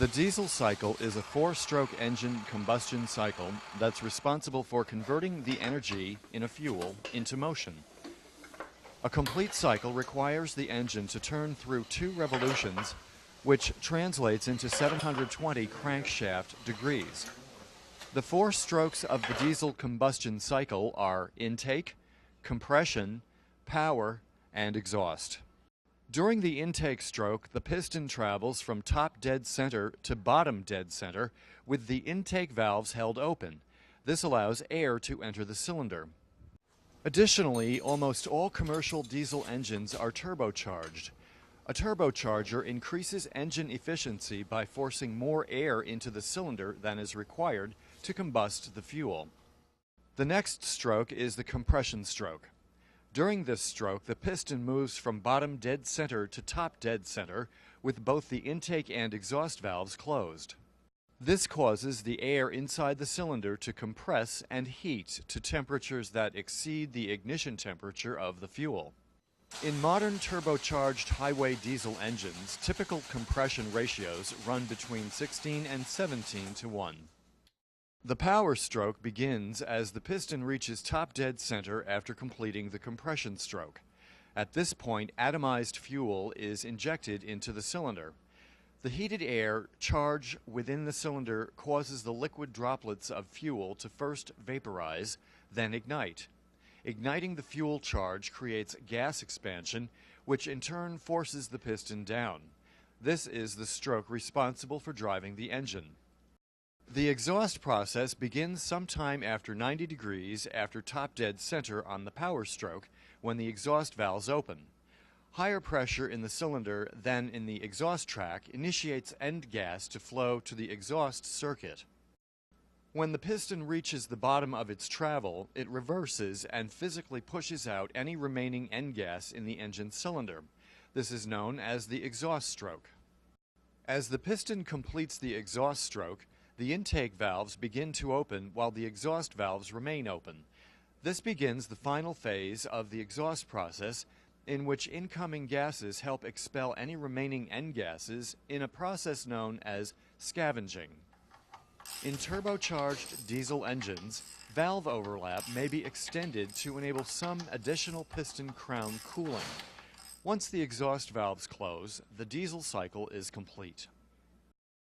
The diesel cycle is a four-stroke engine combustion cycle that's responsible for converting the energy in a fuel into motion. A complete cycle requires the engine to turn through 2 revolutions, which translates into 720 crankshaft degrees. The 4 strokes of the diesel combustion cycle are intake, compression, power, and exhaust. During the intake stroke, the piston travels from top dead center to bottom dead center with the intake valves held open. This allows air to enter the cylinder. Additionally, almost all commercial diesel engines are turbocharged. A turbocharger increases engine efficiency by forcing more air into the cylinder than is required to combust the fuel. The next stroke is the compression stroke. During this stroke, the piston moves from bottom dead center to top dead center with both the intake and exhaust valves closed. This causes the air inside the cylinder to compress and heat to temperatures that exceed the ignition temperature of the fuel. In modern turbocharged highway diesel engines, typical compression ratios run between 16 and 17 to 1. The power stroke begins as the piston reaches top dead center after completing the compression stroke. At this point, atomized fuel is injected into the cylinder. The heated air charge within the cylinder causes the liquid droplets of fuel to first vaporize, then ignite. Igniting the fuel charge creates gas expansion, which in turn forces the piston down. This is the stroke responsible for driving the engine. The exhaust process begins sometime after 90 degrees after top dead center on the power stroke when the exhaust valves open. Higher pressure in the cylinder than in the exhaust track initiates end gas to flow to the exhaust circuit. When the piston reaches the bottom of its travel, it reverses and physically pushes out any remaining end gas in the engine cylinder. This is known as the exhaust stroke. As the piston completes the exhaust stroke, the intake valves begin to open while the exhaust valves remain open. This begins the final phase of the exhaust process, in which incoming gases help expel any remaining end gases in a process known as scavenging. In turbocharged diesel engines, valve overlap may be extended to enable some additional piston crown cooling. Once the exhaust valves close, the diesel cycle is complete.